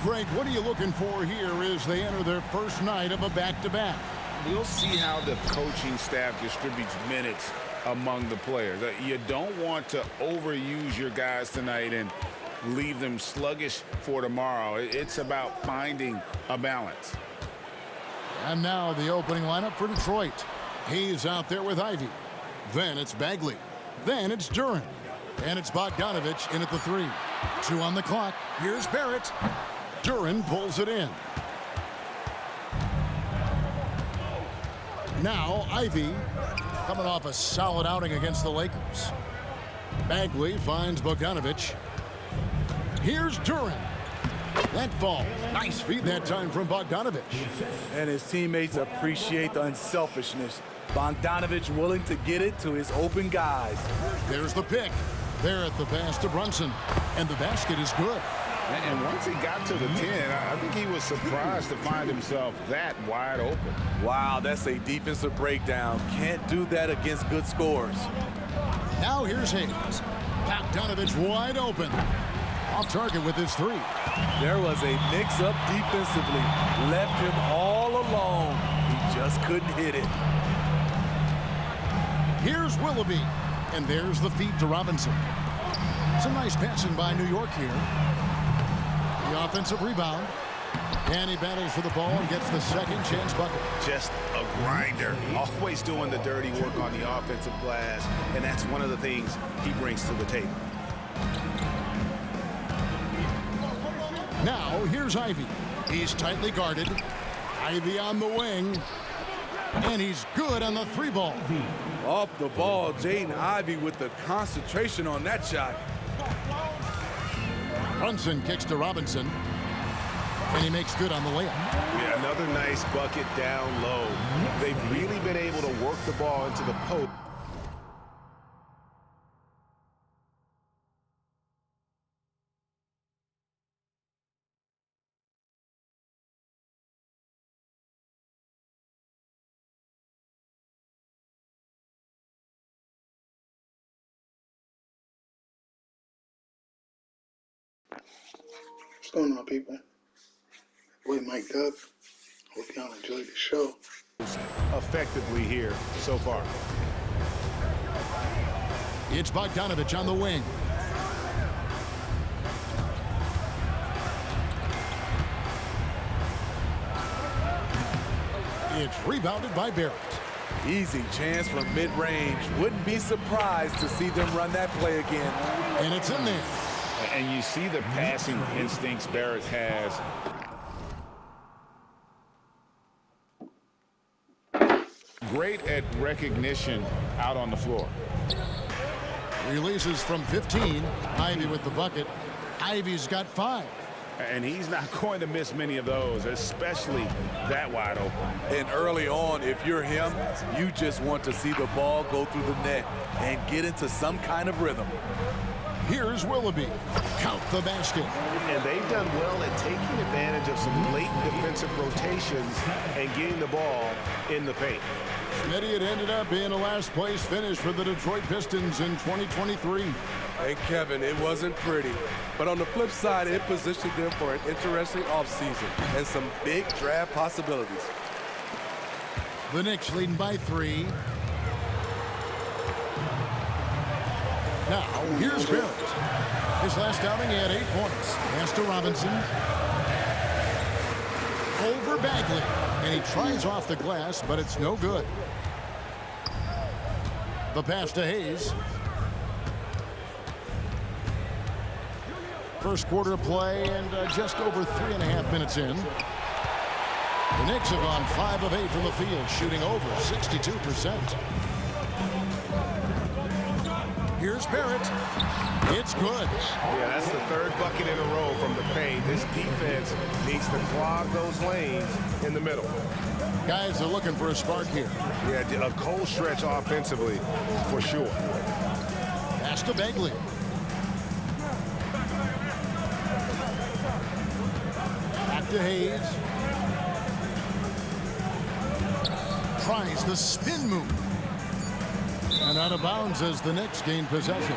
Greg, what are you looking for here as they enter their first night of a back-to-back? We'll see how the coaching staff distributes minutes among the players. You don't want to overuse your guys tonight and leave them sluggish for tomorrow. It's about finding a balance. And now the opening lineup for Detroit. He's out there with Ivy. Then it's Bagley. Then it's Duren. And it's Bogdanovich in at the 3. 2 on the clock. Here's Barrett. Duren pulls it in. Now Ivy coming off a solid outing against the Lakers. Bagley finds Bogdanovich. Here's Duren. That falls. Nice feed that time from Bogdanovich. And his teammates appreciate the unselfishness. Bogdanovich willing to get it to his open guys. There's the pick. There at the pass to Brunson. And the basket is good. And once he got to the 10, I think he was surprised to find himself that wide open. Wow, that's a defensive breakdown. Can't do that against good scores. Now here's Hayes. Bogdanovich wide open. Off target with his 3. There was a mix-up defensively. Left him all alone. He just couldn't hit it. Here's Willoughby. And there's the feed to Robinson. Some nice passing by New York here. The offensive rebound. And he battles for the ball and gets the second chance bucket. Just a grinder. Always doing the dirty work on the offensive glass. And that's one of the things he brings to the table. Now here's Ivy. He's tightly guarded. Ivy on the wing. And he's good on the 3-ball. Off the ball, Jaden Ivey with the concentration on that shot. Brunson kicks to Robinson. And he makes good on the layup. Yeah, another nice bucket down low. They've really been able to work the ball into the post. What's going on, people? Boy, Mike Dub. Hope y'all enjoyed the show. Effectively here so far. It's Bogdanovich on the wing. It's rebounded by Barrett. Easy chance from mid-range. Wouldn't be surprised to see them run that play again. And it's in there. And you see the passing instincts Barrett has. Great at recognition out on the floor. Releases from 15. Ivy with the bucket. Ivy's got 5. And he's not going to miss many of those, especially that wide open. And early on, if you're him, you just want to see the ball go through the net and get into some kind of rhythm. Here's Willoughby. Count the basket. And they've done well at taking advantage of some late defensive rotations and getting the ball in the paint. Smitty, it ended up being a last-place finish for the Detroit Pistons in 2023. Hey, Kevin, it wasn't pretty. But on the flip side, it positioned them for an interesting offseason and some big draft possibilities. The Knicks leading by 3. Now, here's Barrett. His last outing, he had 8 points. Pass to Robinson. Over Bagley. And he tries off the glass, but it's no good. The pass to Hayes. First quarter of play and just over 3.5 minutes in. The Knicks have gone 5 of 8 from the field, shooting over 62%. Here's Barrett. It's good. Yeah, that's the 3rd bucket in a row from the paint. This defense needs to clog those lanes in the middle. Guys are looking for a spark here. Yeah, a cold stretch offensively for sure. Pass to Bagley. Back to Hayes. Tries the spin move. And out of bounds as the Knicks gain possession.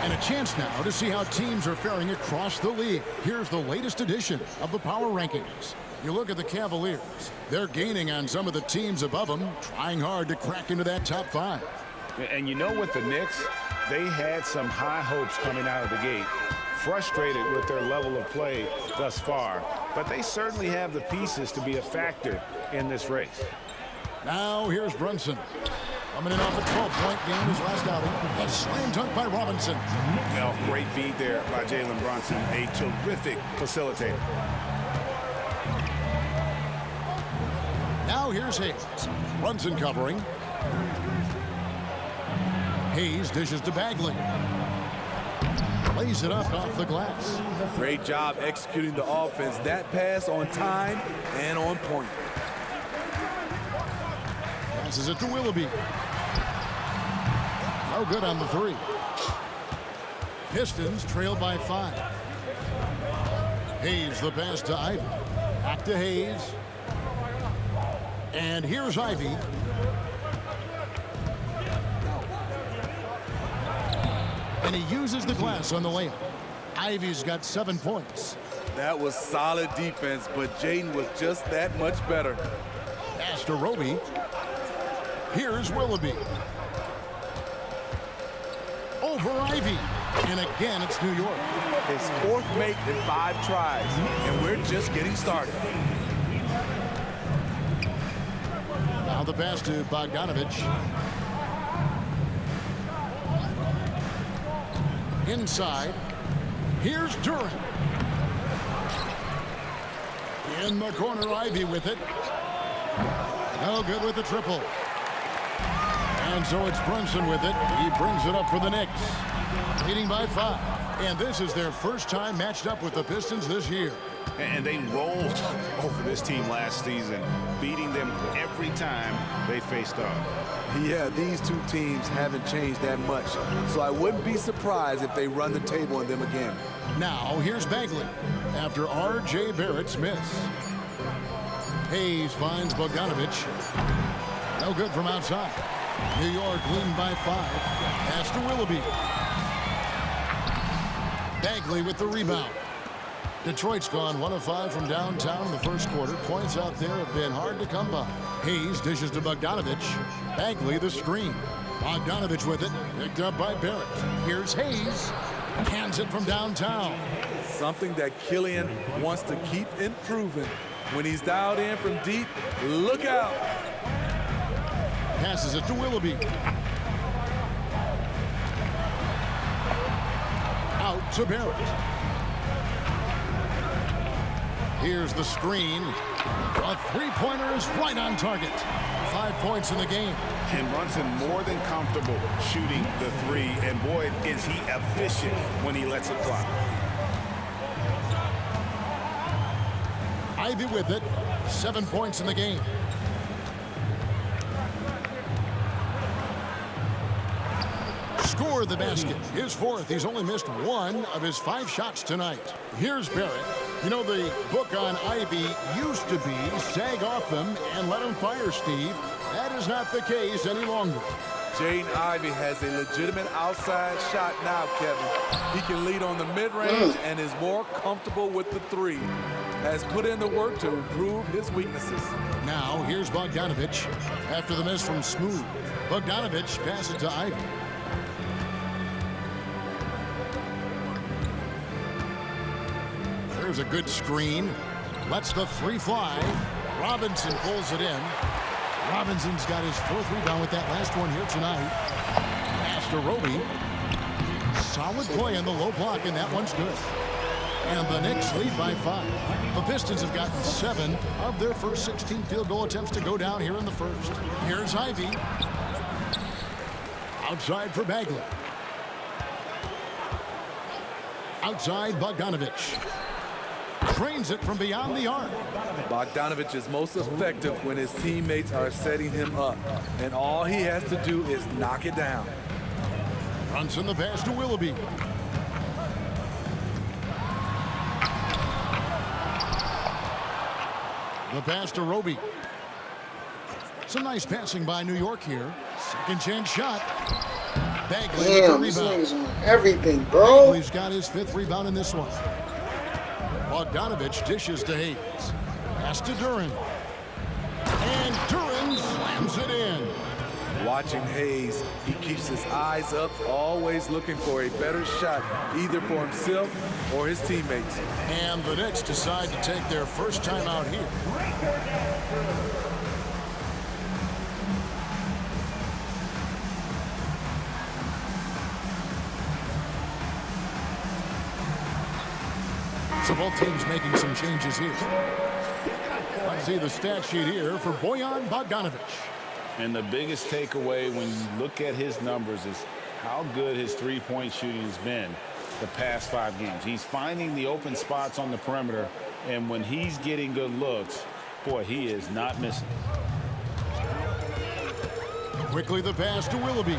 And a chance now to see how teams are faring across the league. Here's the latest edition of the Power Rankings. You look at the Cavaliers. They're gaining on some of the teams above them, trying hard to crack into that top 5. And you know what, the Knicks, they had some high hopes coming out of the gate. Frustrated with their level of play thus far. But they certainly have the pieces to be a factor in this race. Now here's Brunson. Coming in off a 12-point game his last outing. A slam dunk by Robinson. Great feed there by Jalen Brunson. A terrific facilitator. Now here's Hayes. Brunson covering. Hayes dishes to Bagley. Lays it up off the glass. Great job executing the offense. That pass on time and on point. Passes it to Willoughby. No good on the 3. Pistons trail by 5. Hayes the pass to Ivy. Back to Hayes. And here's Ivy. And he uses the glass on the layup. Ivy's got 7 points. That was solid defense, but Jaden was just that much better. Pass to Roby. Here's Willoughby. Over Ivy. And again, it's New York. His 4th make in 5 tries, and we're just getting started. Now the pass to Bogdanovich. Inside. Here's Durant. In the corner, Ivy with it. No good with the triple. And so it's Brunson with it. He brings it up for the Knicks. Leading by 5. And this is their first time matched up with the Pistons this year. And they rolled over this team last season, beating them every time they faced off. Yeah, these two teams haven't changed that much, so I wouldn't be surprised if they run the table on them again. Now here's Bagley after R.J. Barrett's miss. Hayes finds Bogdanovich. No good from outside. New York leading by 5. Pass to Willoughby. Bagley with the rebound. Detroit's gone 1 of 5 from downtown in the first quarter. Points out there have been hard to come by. Hayes dishes to Bogdanovich. Bagley the screen. Bogdanovich with it. Picked up by Barrett. Here's Hayes. Hands it from downtown. Something that Killian wants to keep improving. When he's dialed in from deep, look out. Passes it to Willoughby. Out to Barrett. Here's the screen. A 3-pointer is right on target. 5 points in the game. And Brunson more than comfortable shooting the 3. And boy, is he efficient when he lets it fly. Ivy with it. 7 points in the game. Scored the basket. His 4th. He's only missed 1 of his 5 shots tonight. Here's Barrett. You know, the book on Ivy used to be sag off them and let him fire, Steve. That is not the case any longer. Jaden Ivey has a legitimate outside shot now, Kevin. He can lead on the mid-range and is more comfortable with the 3. Has put in the work to improve his weaknesses. Now here's Bogdanovich after the miss from Smooth. Bogdanovich passes to Ivy. There's a good screen. Lets the 3 fly. Robinson pulls it in. Robinson's got his 4th rebound with that last one here tonight. Pass to Roby. Solid play in the low block, and that one's good. And the Knicks lead by 5. The Pistons have gotten 7 of their first 16 field goal attempts to go down here in the first. Here's Ivy. Outside for Bagley. Outside Bogdanovich. Trains it from beyond the arc. Bogdanovich is most effective when his teammates are setting him up, and all he has to do is knock it down. Brunson the pass to Willoughby. The pass to Roby. Some nice passing by New York here. Second chance shot. Bagley Damn, with this the rebound. nigga's on everything, bro. Bagley's got his 5th rebound in this one. Bogdanovich dishes to Hayes. Pass to Duran. And Duran slams it in. Watching Hayes, he keeps his eyes up, always looking for a better shot, either for himself or his teammates. And the Knicks decide to take their first time out here. So both teams making some changes here. Let's see the stat sheet here for Bojan Bogdanovich. And the biggest takeaway when you look at his numbers is how good his three-point shooting has been the past 5 games. He's finding the open spots on the perimeter, and when he's getting good looks, boy, he is not missing. Quickly the pass to Willoughby.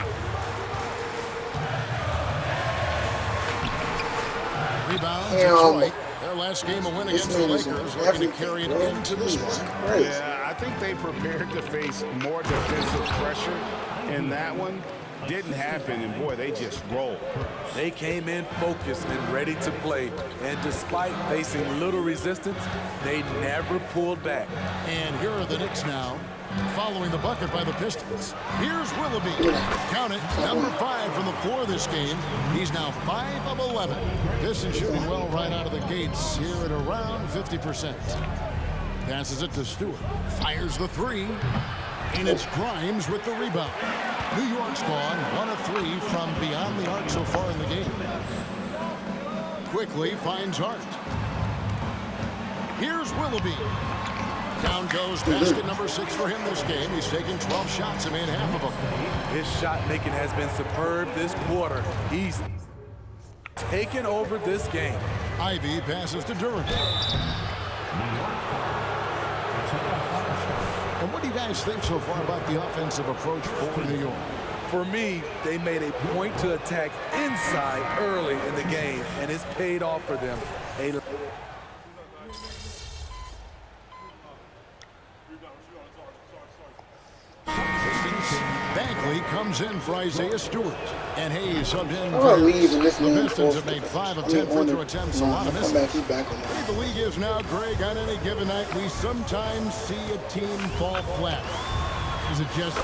Rebound Detroit. Their last game a win against the Lakers, looking to carry it into this one. Yeah, I think they prepared to face more defensive pressure, and that one didn't happen, and boy, they just rolled. They came in focused and ready to play, and despite facing little resistance, they never pulled back. And here are the Knicks now, following the bucket by the Pistons. Here's Willoughby. Count it, number 5 from the floor this game. He's now 5 of 11. Pistons shooting well right out of the gates here at around 50%. Passes it to Stewart. Fires the 3. And it's Grimes with the rebound. New York's gone 1 of 3 from beyond the arc so far in the game. Quickly finds Hart. Here's Willoughby. Down goes basket number 6 for him this game. He's taken 12 shots and made half of them. His shot making has been superb this quarter. He's taken over this game. Ivy passes to Duran. And what do you guys think so far about the offensive approach for New York? For me, they made a point to attack inside early in the game, and it's paid off for them. Bagley comes in for Isaiah Stewart. And Hayes subbed in. The Pistons have made 5 of 10 free throw attempts. A lot of misses. The league is now, Greg, on any given night, we sometimes see a team fall flat. Is it just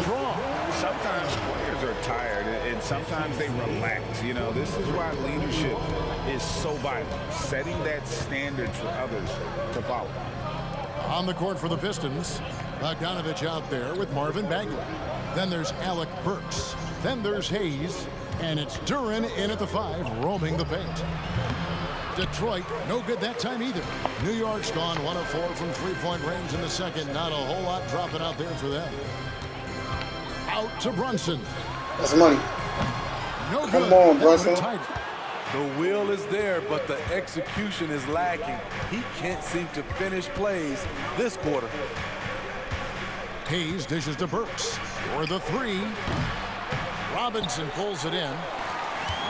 wrong? Sometimes players are tired, and sometimes they relax. You know, this is why leadership is so vital, setting that standard for others to follow. On the court for the Pistons, Bogdanovich out there with Marvin Bagley. Then there's Alec Burks. Then there's Hayes. And it's Duran in at the 5, roaming the paint. Detroit, no good that time either. New York's gone 1 of 4 from three-point range in the second. Not a whole lot dropping out there for them. Out to Brunson. That's money. No good. Come on, Brunson. The will is there, but the execution is lacking. He can't seem to finish plays this quarter. Hayes dishes to Burks for the 3. Robinson pulls it in.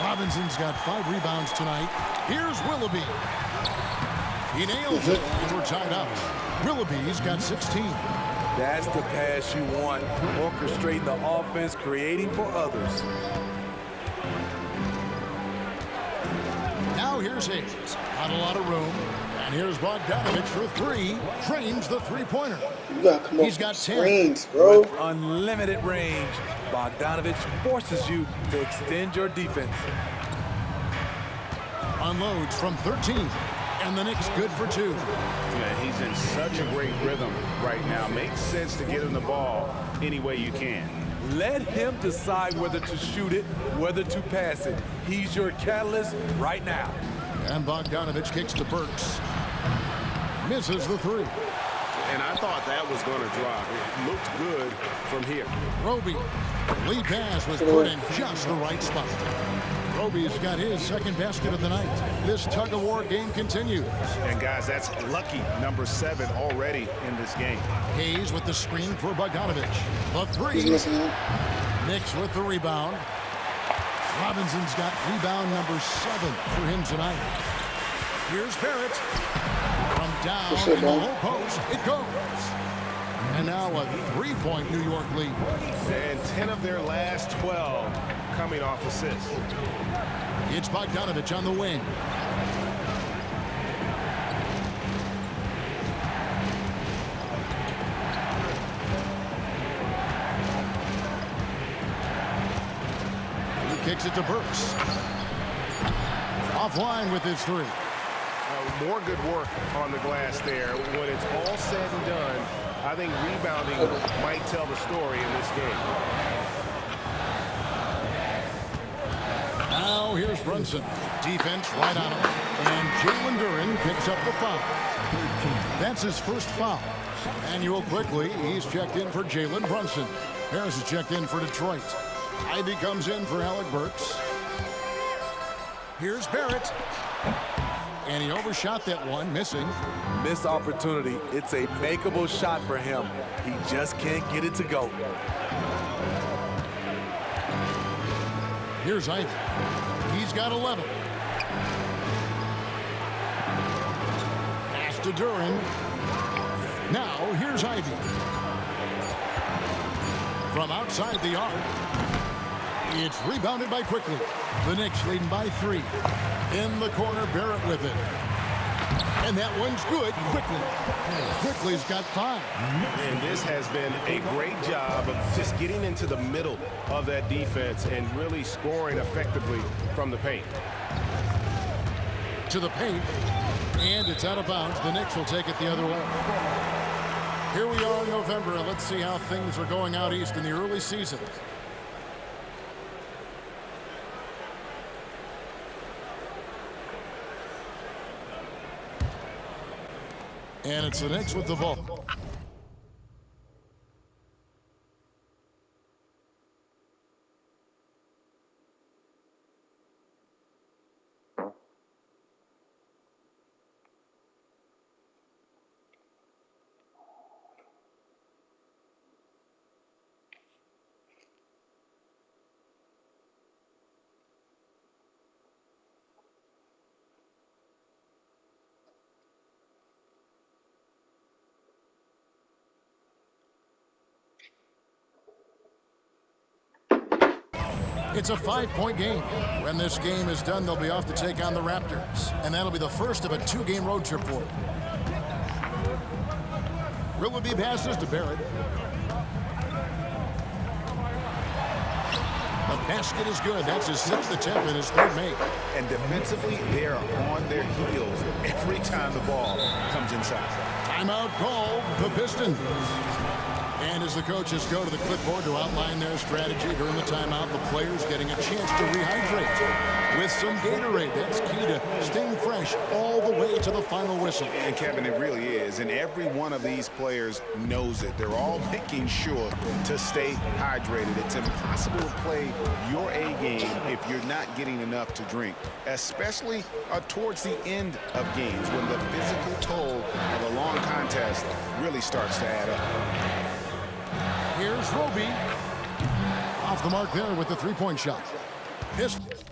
Robinson's got 5 rebounds tonight. Here's Willoughby. He nails it, and we're tied up. Willoughby's got 16. That's the pass you want. Orchestrating the offense, creating for others. Now here's Hayes. Not a lot of room. And here's Bogdanovich for 3. Drains the three-pointer. He's got 10. Screens, bro. With unlimited range, Bogdanovich forces you to extend your defense. Unloads from 13. And the Knicks good for 2. Yeah, he's in such a great rhythm right now. Makes sense to get him the ball any way you can. Let him decide whether to shoot it, whether to pass it. He's your catalyst right now. And Bogdanovich kicks to Burks. Misses the 3. And I thought that was going to drop. It looked good from here. Roby. Lead pass was put in just the right spot. Roby's got his second basket of the night. This tug-of-war game continues. And, guys, that's lucky number 7 already in this game. Hayes with the screen for Bogdanovich. The 3. Knicks with the rebound. Robinson's got rebound number 7 for him tonight. Here's Barrett. From down in the low post, it goes. And now a 3-point New York lead. And 10 of their last 12 coming off assists. It's Bogdanovich on the wing. He kicks it to Burks. Offline with his three. More good work on the glass there. When it's all said and done, I think rebounding might tell the story in this game. Now here's Brunson. Defense right on him. And Jalen Duren picks up the foul. That's his first foul. And you will quickly, he's checked in for Jalen Brunson. Harris is checked in for Detroit. Ivy comes in for Alec Burks. Here's Barrett. And he overshot that one, missing. Missed opportunity. It's a makeable shot for him. He just can't get it to go. Here's Ivy. He's got 11. Pass to Duren. Now here's Ivy. From outside the arc. It's rebounded by Quickly. The Knicks leading by 3. In the corner, Barrett with it. And that one's good. Quickly's got 5. And this has been a great job of just getting into the middle of that defense and really scoring effectively from the paint. To the paint. And it's out of bounds. The Knicks will take it the other way. Here we are in November. Let's see how things are going out east in the early season. And it's the Knicks with the ball. It's a 5-point game. When this game is done, they'll be off to take on the Raptors. And that'll be the first of a 2-game road trip for them. Willoughby passes to Barrett. The basket is good. That's his 6th attempt and his 3rd make. And defensively, they are on their heels every time the ball comes inside. Timeout called the Pistons. And as the coaches go to the clipboard to outline their strategy during the timeout, the players getting a chance to rehydrate with some Gatorade. That's key to staying fresh all the way to the final whistle. And Kevin, it really is. And every one of these players knows it. They're all making sure to stay hydrated. It's impossible to play your A game if you're not getting enough to drink, especially towards the end of games when the physical toll of a long contest really starts to add up. Here's Roby. Off the mark there with the 3-point shot. Pistons.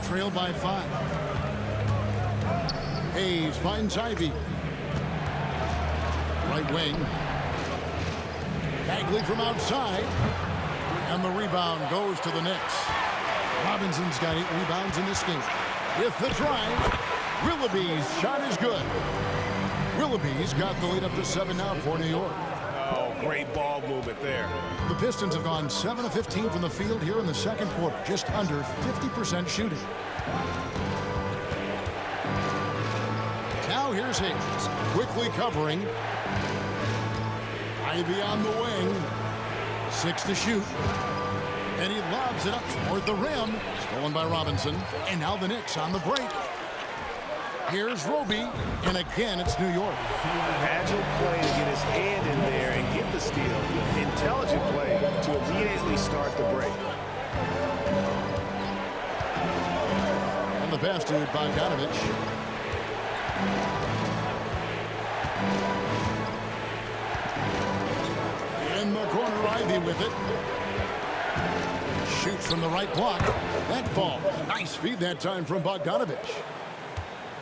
Trailed by 5. Hayes finds Ivy. Right wing. Bagley from outside. And the rebound goes to the Knicks. Robinson's got 8 rebounds in this game. With the drive. Willoughby's shot is good. Willoughby's got the lead up to 7 now for New York. Oh, great ball movement there. The Pistons have gone 7 of 15 from the field here in the second quarter, just under 50% shooting. Now here's Hayes, quickly covering. Ivy on the wing. 6 to shoot. And he lobs it up toward the rim. Stolen by Robinson. And now the Knicks on the break. Here's Roby, and again it's New York. Agile play to get his hand in there and get the steal. Intelligent play to immediately start the break. And the pass to Bogdanovich. In the corner, Ivy with it. Shoots from the right block. That falls. Nice feed that time from Bogdanovich.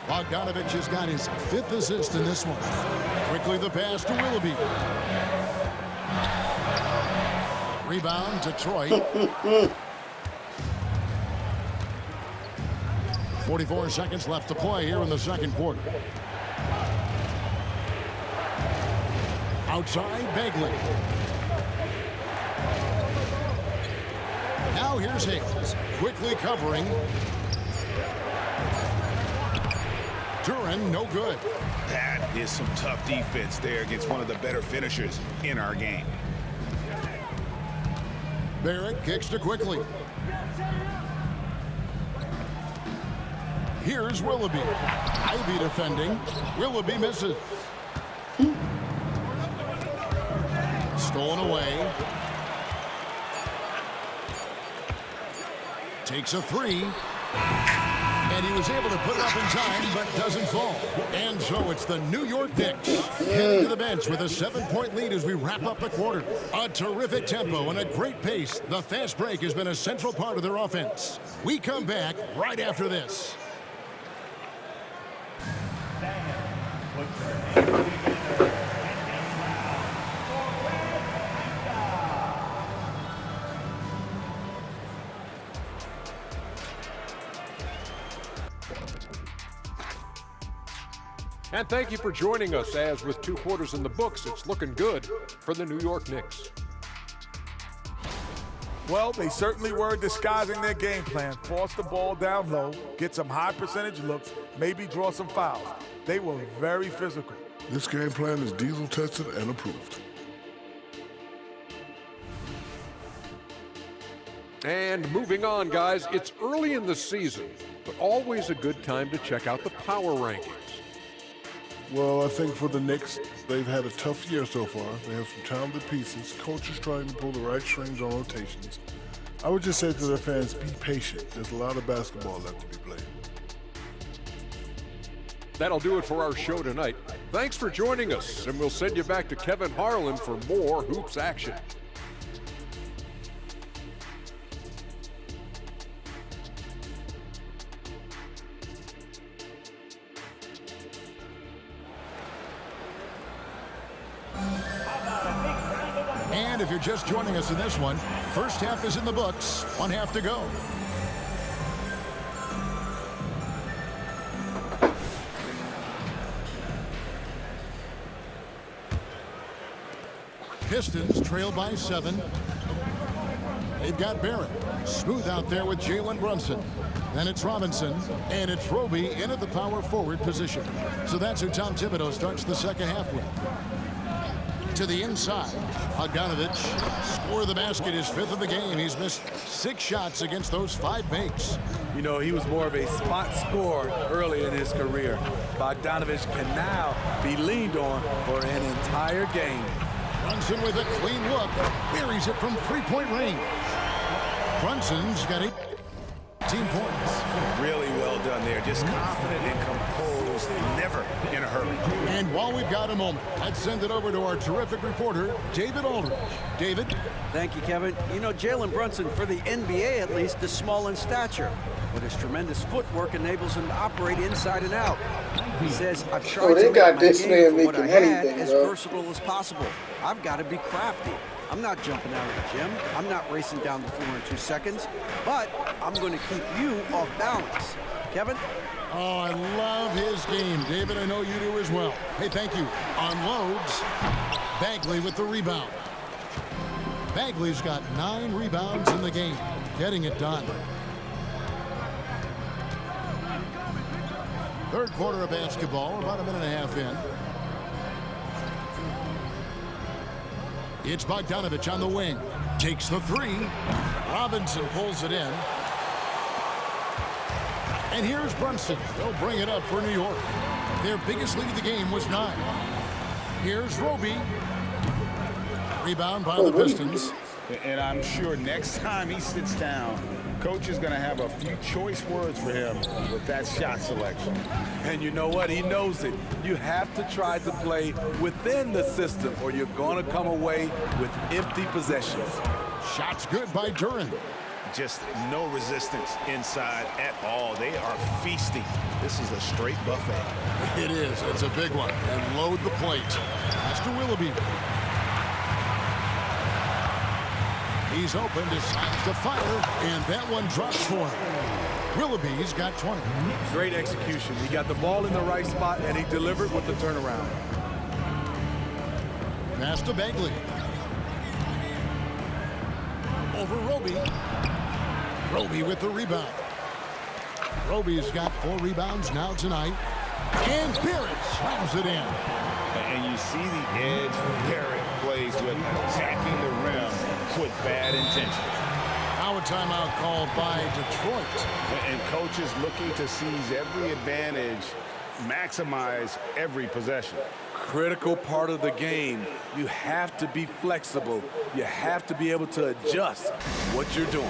Bogdanovich has got his 5th assist in this one. Quickly the pass to Willoughby. Rebound, Detroit. 44 seconds left to play here in the second quarter. Outside, Bagley. Now here's Hayes, quickly covering. Duran, no good. That is some tough defense there against one of the better finishers in our game. Barrett kicks to quickly. Here's Willoughby. Ivy defending. Willoughby misses. Stolen away. Takes a 3. And he was able to put it up in time, but doesn't fall. And so it's the New York Knicks heading to the bench with a 7-point lead as we wrap up the quarter. A terrific tempo and a great pace. The fast break has been a central part of their offense. We come back right after this. And thank you for joining us, as with 2 quarters in the books, it's looking good for the New York Knicks. Well, they certainly were disguising their game plan. Force the ball down low, get some high percentage looks, maybe draw some fouls. They were very physical. This game plan is diesel tested and approved. And moving on, guys, it's early in the season, but always a good time to check out the power rankings. Well, I think for the Knicks, they've had a tough year so far. They have some talented pieces, coaches trying to pull the right strings on rotations. I would just say to their fans, be patient. There's a lot of basketball left to be played. That'll do it for our show tonight. Thanks for joining us, and we'll send you back to Kevin Harlan for more hoops action. And if you're just joining us in this one, first half is in the books. 1 half to go. Pistons trail by 7. They've got Barrett. Smooth out there with Jalen Brunson. Then it's Robinson, and it's Roby in at the power forward position. So that's who Tom Thibodeau starts the second half with. To the inside, Bogdanovich score the basket, his 5th of the game. He's missed 6 shots against those 5 makes. You know, he was more of a spot scorer early in his career. Bogdanovich can now be leaned on for an entire game. Brunson with a clean look, buries it from 3-point range. Brunson's got 18 points. Really well done there. Just confident and composed, never in a hurry. And while we've got a moment, let's send it over to our terrific reporter, David Aldridge. David? Thank you, Kevin. You know, Jalen Brunson, for the NBA at least, is small in stature, but his tremendous footwork enables him to operate inside and out. He says, I've tried to make my game from what I had as versatile as possible. I've got to be crafty. I'm not jumping out of the gym. I'm not racing down the floor in 2 seconds, but I'm going to keep you off balance. Kevin? Oh, I love his game. David, I know you do as well. Hey, thank you. Unloads. Bagley with the rebound. Bagley's got 9 rebounds in the game. Getting it done. Third quarter of basketball, about a minute and a half in. It's Bogdanovich on the wing. Takes the 3. Robinson pulls it in. And here's Brunson. They'll bring it up for New York. Their biggest lead of the game was 9. Here's Roby. Rebound by the Pistons. And I'm sure next time he sits down, coach is going to have a few choice words for him with that shot selection. And you know what? He knows it. You have to try to play within the system or you're going to come away with empty possessions. Shots good by Duran. Just no resistance inside at all. They are feasting. This is a straight buffet. It is. It's a big one. And load the plate. Pass to Willoughby. He's open, decides to fire, and that one drops for him. Willoughby's got 20. Great execution. He got the ball in the right spot, and he delivered with the turnaround. Pass to Bagley. Over Roby. Roby with the rebound. Roby's got 4 rebounds now tonight. And Barrett slams it in. And you see the edge Barrett plays with, attacking the rim with bad intention. Now a timeout called by Detroit. And coaches looking to seize every advantage, maximize every possession. Critical part of the game. You have to be flexible. You have to be able to adjust what you're doing.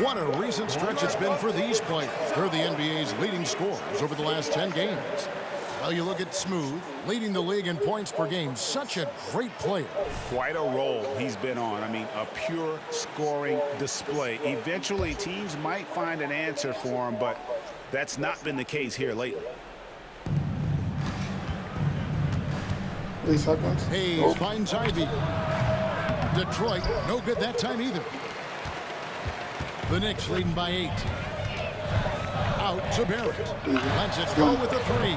What a recent stretch it's been for these players. They're the NBA's leading scorers over the last 10 games. Well, you look at Smooth, leading the league in points per game. Such a great player. Quite a role he's been on. I mean, a pure scoring display. Eventually, teams might find an answer for him, but that's not been the case here lately. Hayes finds Ivy. Detroit, no good that time either. The Knicks leading by 8. Out to Barrett. Lets it go with a 3.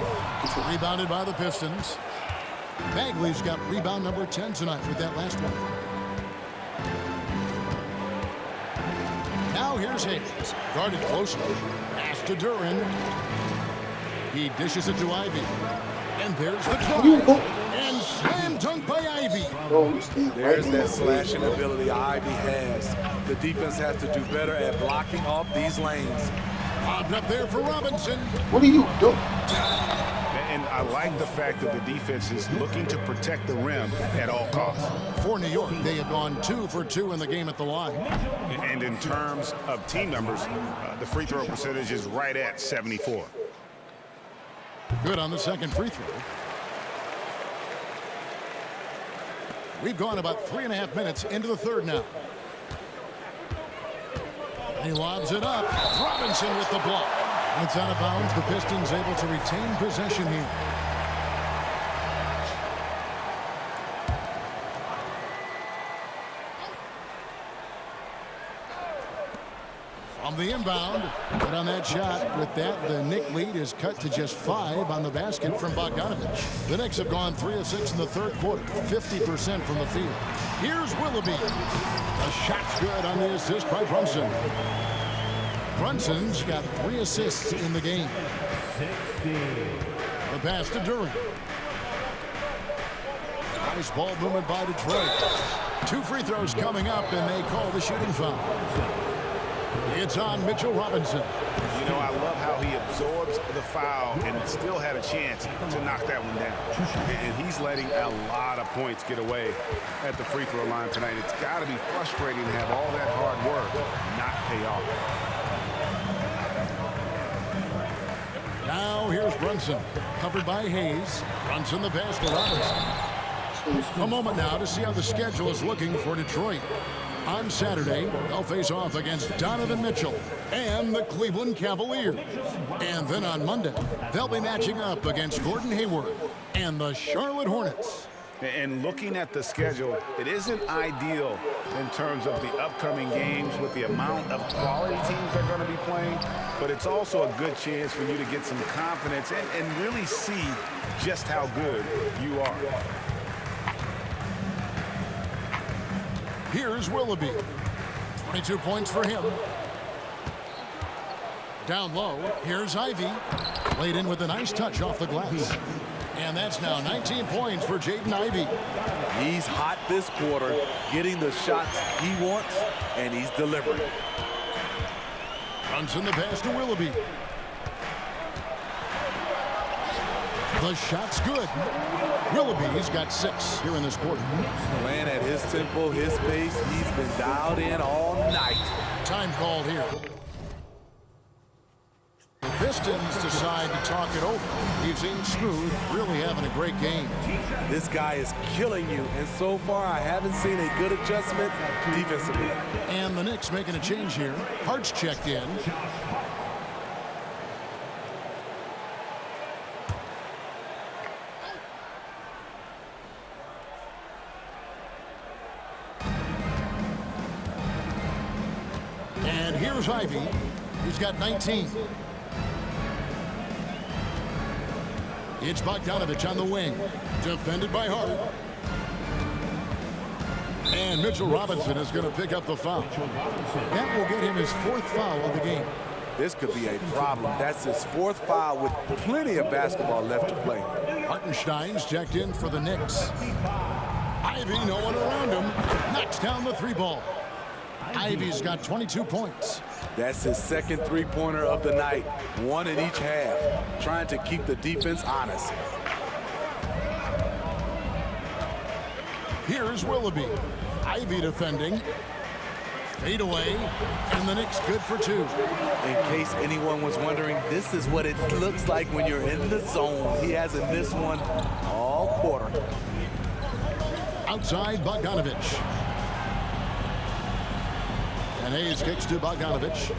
Rebounded by the Pistons. Bagley's got rebound number 10 tonight with that last one. Now here's Hayes. Guarded closely. Pass to Duran. He dishes it to Ivy. And there's the drive. And slam dunk by Ivy. There's that slashing ability Ivy has. The defense has to do better at blocking off these lanes. Popped up there for Robinson. What are you doing? And I like the fact that the defense is looking to protect the rim at all costs. For New York, they have gone 2 for 2 in the game at the line. And in terms of team numbers, the free throw percentage is right at 74. Good on the second free throw. We've gone about 3.5 minutes into the third now. He lobs it up. Robinson with the block. It's out of bounds. The Pistons able to retain possession here. From the inbound, but on that shot, with that, the Knick lead is cut to just 5 on the basket from Bogdanovich. The Knicks have gone 3 of 6 in the third quarter, 50% from the field. Here's Willoughby. The shot's good on the assist by Brunson. Brunson's got 3 assists in the game. The pass to Duran. Nice ball movement by Detroit. 2 free throws coming up, and they call the shooting foul. It's on Mitchell Robinson. You know, I love how he absorbs the foul and still had a chance to knock that one down. And he's letting a lot of points get away at the free throw line tonight. It's got to be frustrating to have all that hard work not pay off. Now here's Brunson, covered by Hayes. Brunson the pass to Robinson. A moment now to see how the schedule is looking for Detroit. On Saturday, they'll face off against Donovan Mitchell and the Cleveland Cavaliers. And then on Monday, they'll be matching up against Gordon Hayward and the Charlotte Hornets. And looking at the schedule, it isn't ideal in terms of the upcoming games with the amount of quality teams they're going to be playing, but it's also a good chance for you to get some confidence and really see just how good you are. Here's Willoughby. 22 points for him. Down low, here's Ivy. Laid in with a nice touch off the glass. And that's now 19 points for Jaden Ivey. He's hot this quarter, getting the shots he wants, and he's delivering. Runs in the pass to Willoughby. The shot's good. Willoughby's got 6 here in this quarter. Playing at his tempo, his pace, he's been dialed in all night. Time called here. The Pistons decide to talk it over. He seems smooth, really having a great game. This guy is killing you, and so far I haven't seen a good adjustment defensively. And the Knicks making a change here. Hart's checked in. And here's Ivy. He's got 19. It's Bogdanovich on the wing. Defended by Hart. And Mitchell Robinson is going to pick up the foul. That will get him his 4th foul of the game. This could be a problem. That's his 4th foul with plenty of basketball left to play. Hartenstein's checked in for the Knicks. Ivy, no one around him, knocks down the 3-ball. Ivy's got 22 points. That's his 2nd three-pointer of the night. 1 in each half, trying to keep the defense honest. Here's Willoughby. Ivy defending. Fade away, and the Knicks good for 2. In case anyone was wondering, this is what it looks like when you're in the zone. He hasn't missed one all quarter. Outside, Bogdanovich. And Hayes kicks to Bogdanovich.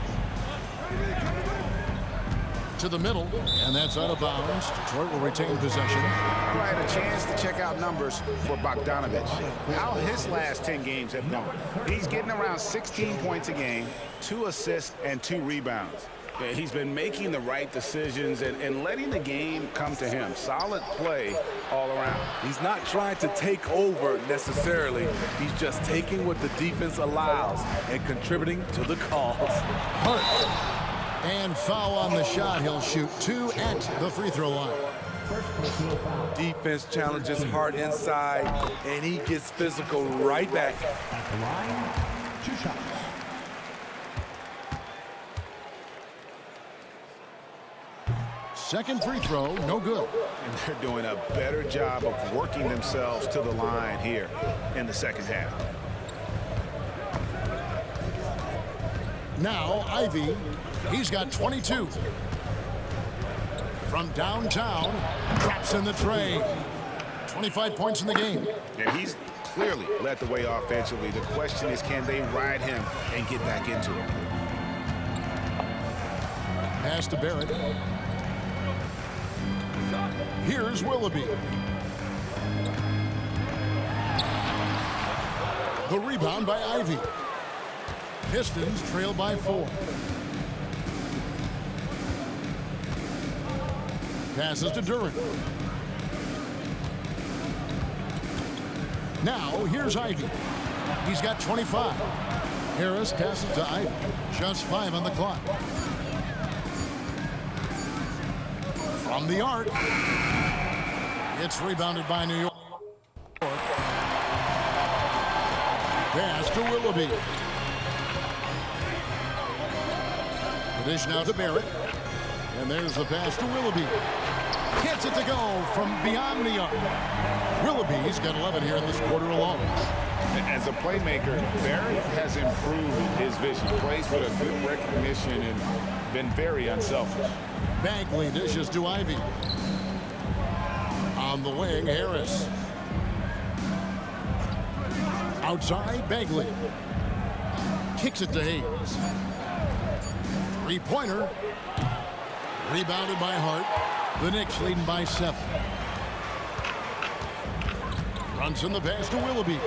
To the middle, and that's out of bounds. Detroit will retain possession. All right, a chance to check out numbers for Bogdanovich. How his last 10 games have gone. He's getting around 16 points a game, 2 assists, and 2 rebounds. He's been making the right decisions and letting the game come to him. Solid play all around. He's not trying to take over necessarily. He's just taking what the defense allows and contributing to the cause. Hurt. And foul on the shot. He'll shoot 2 at the free throw line. Defense challenges Hart inside, and he gets physical right back. At the line, 2 shots. Second free throw, no good. And they're doing a better job of working themselves to the line here in the second half. Now, Ivy, he's got 22. From downtown, drops in the tray. 25 points in the game. And he's clearly led the way offensively. The question is, can they ride him and get back into it? Pass to Barrett. Here's Willoughby. The rebound by Ivy. Pistons trail by 4. Passes to Duran. Now, here's Ivy. He's got 25. Harris passes to Ivy. Just 5 on the clock. From the arc. It's rebounded by New York. Pass to Willoughby. The dish now to Barrett. And there's the pass to Willoughby. Gets it to go from beyond the arc. Willoughby's got 11 here in this quarter alone. As a playmaker, Barrett has improved his vision. Plays with a good recognition and been very unselfish. Bagley dishes to Ivy. On the wing, Harris. Outside, Bagley. kicks it to Hayes. Three-pointer. Rebounded by Hart. The Knicks leading by 7. Brunson the pass to Willoughby.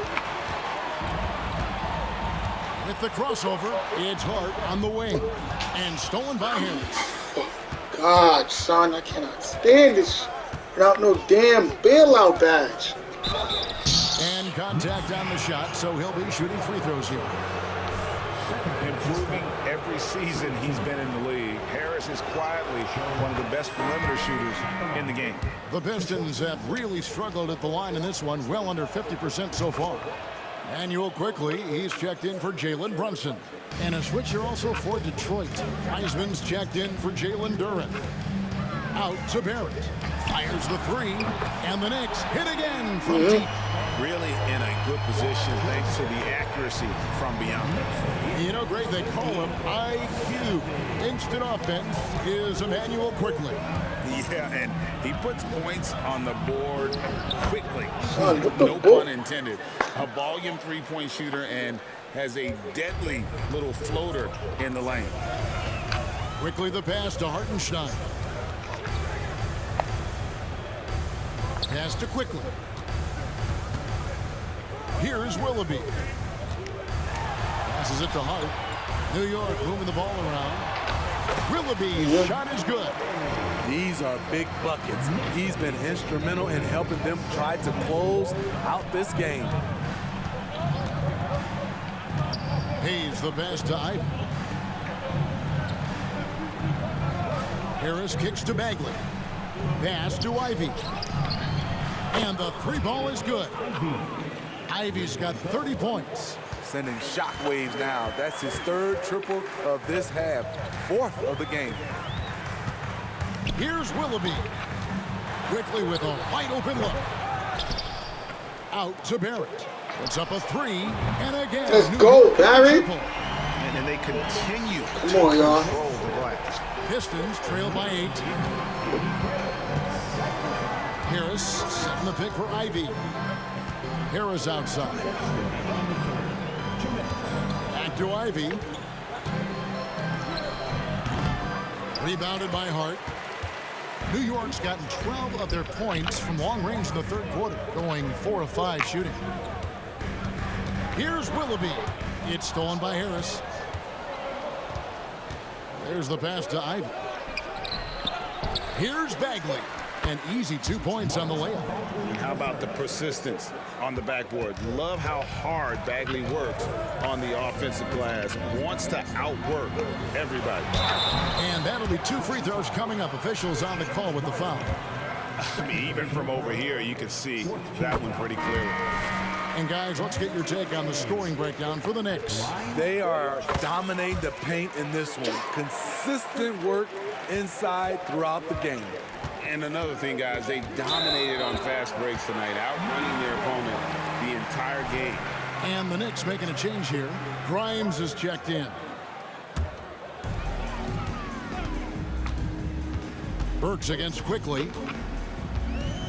With the crossover, it's Hart on the wing. And stolen by Harris. Oh, God, son, I cannot stand this without no damn bailout badge. And contact on the shot, so he'll be shooting free throws here. Improving every season he's been in the league. Harris is quietly one of the best perimeter shooters in the game. The Pistons have really struggled at the line in this one, well under 50% so far. Manuel quickly, he's checked in for Jalen Brunson. And a switcher also for Detroit. Heisman's checked in for Jalen Duren. Out to Barrett. Fires the three, and the Knicks hit again from deep. Really in a good position thanks to the accuracy from beyond. You know, Greg, they call him IQ. Instant offense is Emmanuel quickly. Yeah, and he puts points on the board quickly. Son, No pun intended. A volume three-point shooter and has a deadly little floater in the lane. Quickly the pass to Hartenstein. Pass to Quickly. Here's Willoughby. Passes it to Hart. New York moving the ball around. Willoughby's shot is good. These are big buckets. He's been instrumental in helping them try to close out this game. Hayes the pass to Ivy. Harris kicks to Bagley. Pass to Ivy. And the three ball is good. Ivy's got 30 points. Sending shockwaves now. That's his third triple of this half. Fourth of the game. Here's Willoughby. Quickly with a wide open look. Out to Barrett. Puts up a three. And again. Let's go, Barry. And they continue to Come on, y'all. control the glass. Pistons trail by 8. Harris setting the pick for Ivy. Harris outside. Back to Ivy. Rebounded by Hart. New York's gotten 12 of their points from long range in the third quarter, going 4 of 5 shooting. Here's Willoughby. It's stolen by Harris. There's the pass to Ivy. Here's Bagley. An easy 2 points on the layup. How about the persistence on the backboard? Love how hard Bagley works on the offensive glass. Wants to outwork everybody. And that'll be 2 free throws coming up. Officials on the call with the foul. I mean, even from over here, you can see that one pretty clearly. And guys, let's get your take on the scoring breakdown for the Knicks. They are dominating the paint in this one. Consistent work inside throughout the game. And another thing, guys, they dominated on fast breaks tonight, outrunning their opponent the entire game. And the Knicks making a change here. Grimes is checked in. Burks against Quickly.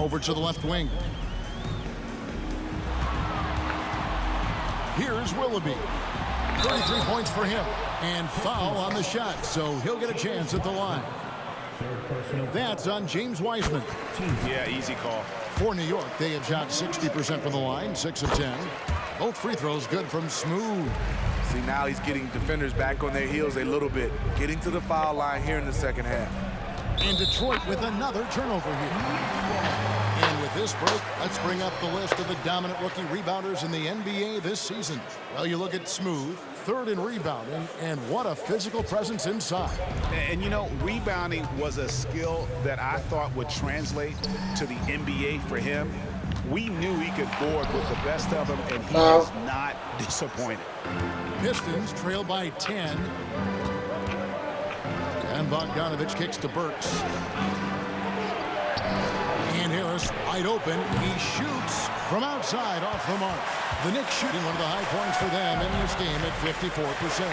Over to the left wing. Here's Willoughby. 33 points for him. And foul on the shot, so he'll get a chance at the line. That's on James Wiseman. Yeah, easy call. For New York, they have shot 60% from the line, 6 of 10. Both free throws good from Smooth. See, now he's getting defenders back on their heels a little bit. Getting to the foul line here in the second half. And Detroit with another turnover here. And with this break, let's bring up the list of the dominant rookie rebounders in the NBA this season. Well, you look at Smooth, third in rebounding, and what a physical presence inside. And you know, rebounding was a skill that I thought would translate to the NBA for him. We knew he could board with the best of them, and he has not disappointed. Pistons trail by 10. And Bogdanovich kicks to Burks. And Harris wide open. He shoots from outside off the mark. The Knicks shooting one of the high points for them in this game at 54%.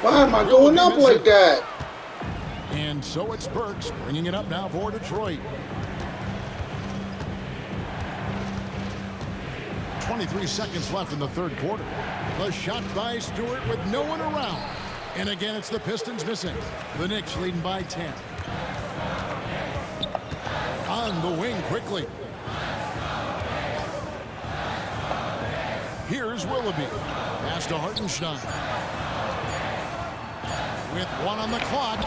Why am I going up like that? And so it's Burks bringing it up now for Detroit. 23 seconds left in the third quarter. The shot by Stewart with no one around. And again, it's the Pistons missing. The Knicks leading by 10. On the wing quickly. Here's Willoughby. Pass to Hartenstein. With 1 on the clock,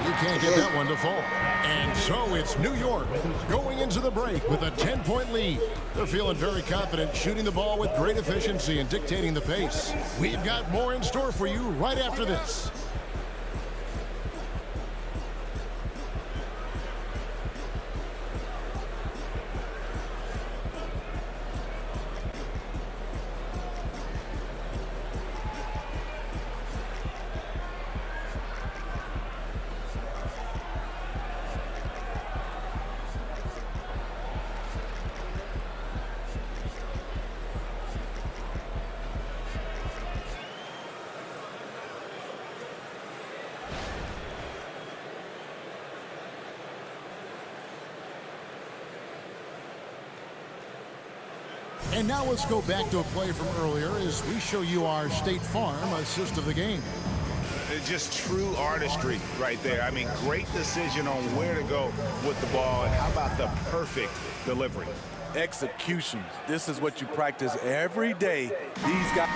you can't get that one to fall. And so it's New York going into the break with a 10-point lead. They're feeling very confident, shooting the ball with great efficiency and dictating the pace. We've got more in store for you right after this. And now let's go back to a play from earlier as we show you our State Farm assist of the game. It's just true artistry right there. I mean, great decision on where to go with the ball, and how about the perfect delivery? Execution. This is what you practice every day. These guys.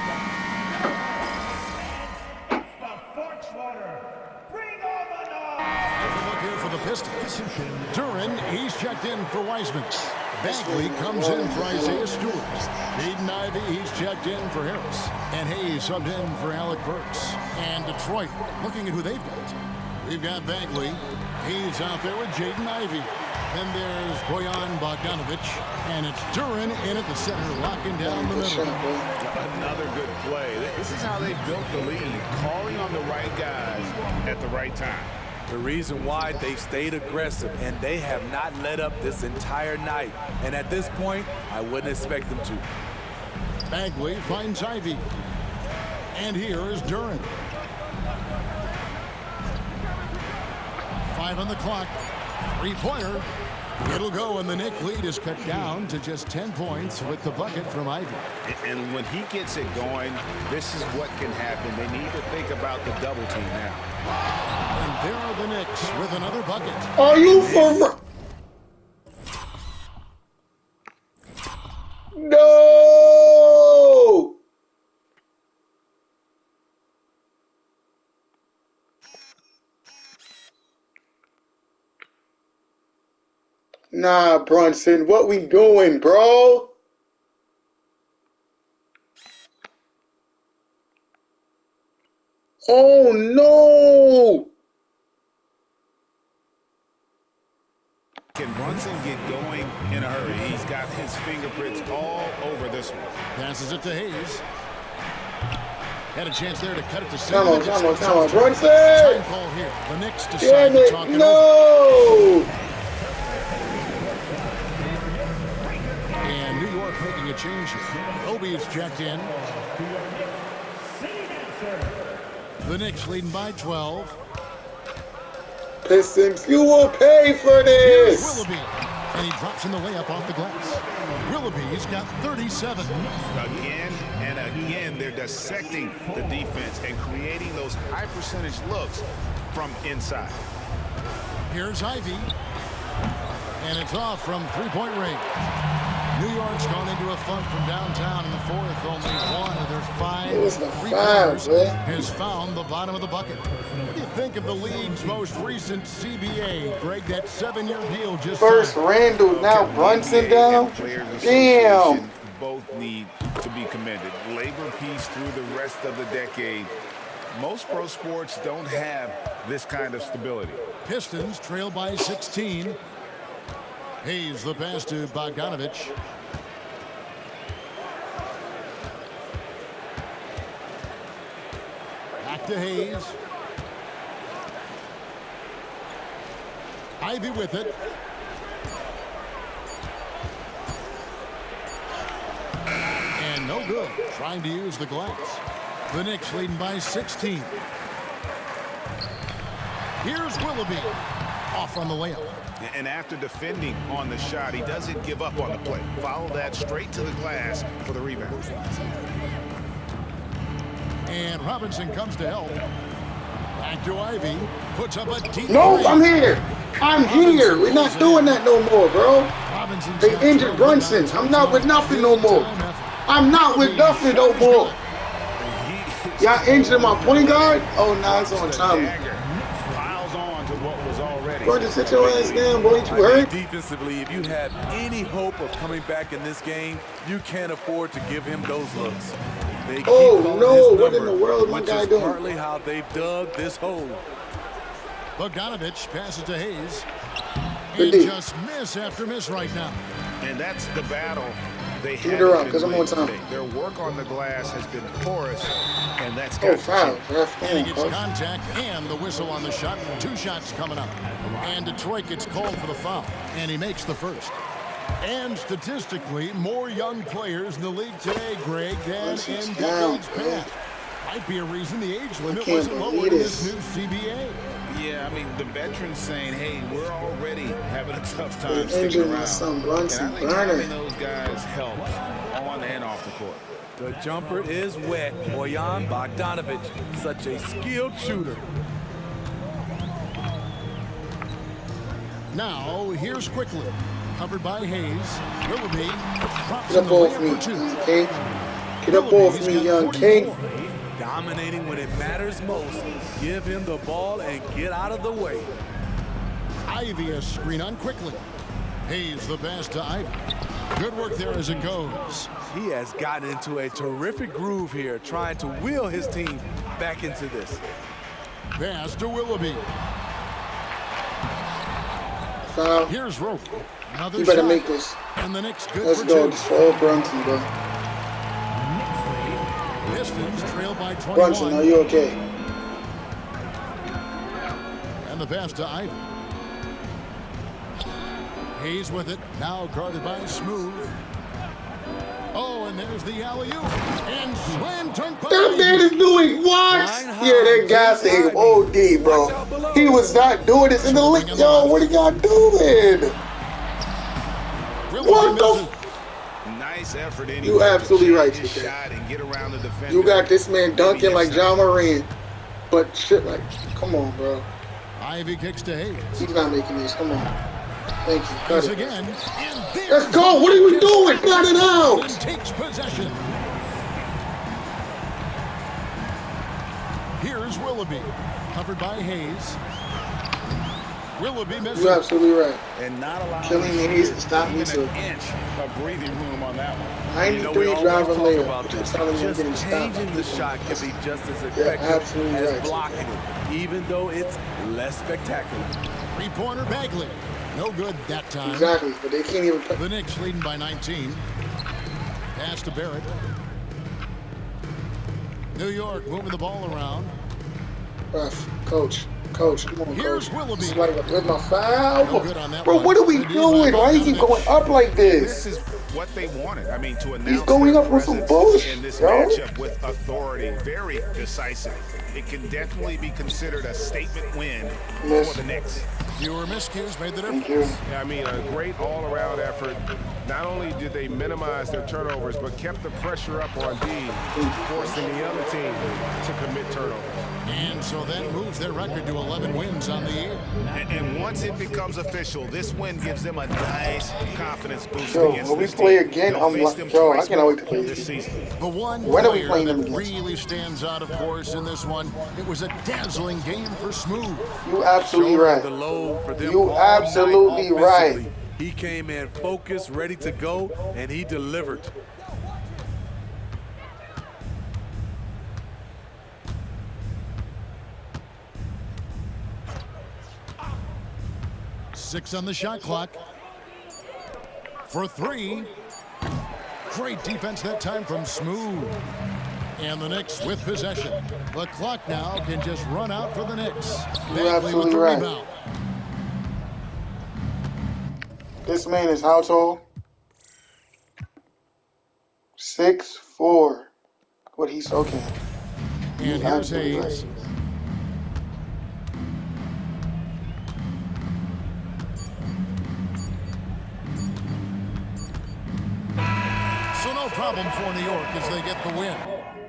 Look here for the Pistons. Duran, he's checked in for Wiseman. Bagley comes in for Isaiah Stewart. Jaden Ivey, he's checked in for Harris. And Hayes subbed in for Alec Burks. And Detroit, looking at who they've got. We've got Bagley. He's out there with Jaden Ivey. Then there's Bojan Bogdanovic. And it's Duran in at the center, locking down the middle. Another good play. This is how they built the lead, calling on the right guys at the right time. The reason why they stayed aggressive, and they have not let up this entire night. And at this point, I wouldn't expect them to. Bagley finds Ivey. And here is Duran. 5 on the clock. 3-pointer. It'll go, and the Knick lead is cut down to just 10 points with the bucket from Ivey. And when he gets it going, this is what can happen. They need to think about the double team now. And there are the Knicks with another bucket. Are you for... No! Nah, Brunson, what we doing, bro? Oh, no! Can Brunson get going in a hurry? He's got his fingerprints all over this one. Passes it to Hayes. Had a chance there to cut it to 7 Come on, minutes. come on, Brunson! Time call here. The Knicks decide Damn to it, talk it no! over. And New York making a change here. Obi is checked in. The Knicks leading by 12. Pistons, you will pay for Here's this! Willoughby. And he drops in the layup off the glass. Willoughby's got 37. Again and again, they're dissecting the defense and creating those high percentage looks from inside. Here's Ivey. And it's off from three-point range. New York's gone into a funk from downtown in the fourth. Only one of their 5 three-pointers has found the bottom of the bucket. What do you think of the league's most recent CBA? Greg, that 7-year deal just First signed. Randall, now Brunson down? Damn! Both need to be commended. Labor peace through the rest of the decade. Most pro sports don't have this kind of stability. Pistons trail by 16. Hayes the pass to Bogdanovic. Back to Hayes. Ivey with it. And no good. Trying to use the glass. The Knicks leading by 16. Here's Willoughby. Off on the layup. And after defending on the shot, he doesn't give up on the play. Follow that straight to the glass for the rebound. And Robinson comes to help. Back to Ivy. Puts up a deep No, three. I'm here. I'm here. We're not doing that no more, bro. Robinson's They got injured trouble Brunson. down I'm not with nothing no more. big-time effort. I'm not with nothing no more. Y'all injured my point guard? Oh, nah, it's on Tommy. Piles on to what was already. Bro, just sit your ass down, boy. You hurt? Defensively, if you have any hope of coming back in this game, you can't afford to give him those looks. They keep calling no, his what in number, the world my which guy is doing? partly how they've dug this hole. Bogdanovich passes to Hayes. Good And D. just miss after miss right now. And that's the battle they Keep have it up, 'cause I'm on time. today. Their work on the glass has been porous, and that's Oh, got to foul. change. Ref, And he come gets on, coach. contact and the whistle on the shot. 2 shots coming up. And Detroit gets called for the foul. And he makes the first. And statistically, more young players in the league today, Greg, than Brunson's in down, decades man. past. Might be a reason the age limit can't wasn't believe lowered in this this. new CBA. Yeah, I mean, the veterans saying, hey, we're already having a tough They time sticking injured my around. son, And Brunson I think Burner. having those guys helps on and off the court. The jumper is wet. Bojan Bogdanovich, such a skilled shooter. Now, here's quickly. Covered by Hayes. Willoughby drops Get in up the off layup me, for 2. young king. Get up off me, young king. Dominating when it matters most. Give him the ball and get out of the way. Ivy a screen on quickly. Hayes the pass to Ivy. Good work there as it goes. He has gotten into a terrific groove here, trying to wheel his team back into this. Pass to Willoughby. Foul. Here's Rope. Another You better shot. make this. And the Knicks good Let's for go. 2. This for all Brunson, bro. Pistons trail by 21. Brunson, are you okay? And the pass to Ivy. Hayes with it. Now guarded by Smooth. Oh, and there's the alley-oop. And slam dunk by That man Ivy. is doing what? Yeah, that guy said OD, bro. He was not doing this in the league. Yo, what are y'all doing? What the? Nice effort anyway. You absolutely to right, change his TK. shot and get around the defender. You got this man dunking like John Moran. But shit, like, come on, bro. Ivy kicks to Hayes. He's not making this. Come on. Thank you. Cut Hayes it. again. And Let's go. What are we doing? Cut it out. And takes possession. Here's Willoughby. Covered by Hayes. Willoughby misses. You're absolutely right. And not allowing Killing Hayes to stop me even too. an inch of breathing room on that one. 93 always driving talk layup. about But you're this. telling me I'm Just getting stopped. changing the shot can be just as Yeah, effective absolutely as right. blocking it, even though it's less spectacular. 3-pointer Bagley. No good that time. Exactly, but they can't even play. The Knicks leading by 19. Pass to Barrett. New York moving the ball around. Ref, coach, come on, Here's coach. Willoughby. Swipe up with my foul. No good on that Bro, one. what are we Good D doing? by Why you keep going up like This this? is what they wanted. I mean, to announce going their up with some presence bullshit, in this yo. matchup with authority, very decisive. It can definitely be considered a statement win Miss. for the Knicks. Fewer miscues made the Thank difference. you. Yeah, I mean, a great all-around effort. Not only did they minimize their turnovers, but kept the pressure up on D, forcing the other team to commit turnovers. And so that moves their record to 11 wins on the year. And once it becomes official, this win gives them a nice confidence boost Yo, against when we this play team. again, They'll I'm face like, them yo, I twice cannot wait to more play this this season. The one When are we player playing that them against? really stands out, of course, in this one, it was a dazzling game for Smooth. You absolutely Shouldering right. the load for them You all night absolutely offensively. right. He came in focused, ready to go, and he delivered. Six on the shot clock. For 3. Great defense that time from Smooth. And the Knicks with possession. The clock now can just run out for the Knicks. You're Bagley absolutely with the right. rebound. This man is how tall? 6'4". What he's okay. And here's absolutely Hayes. right. problem for New York as they get the win.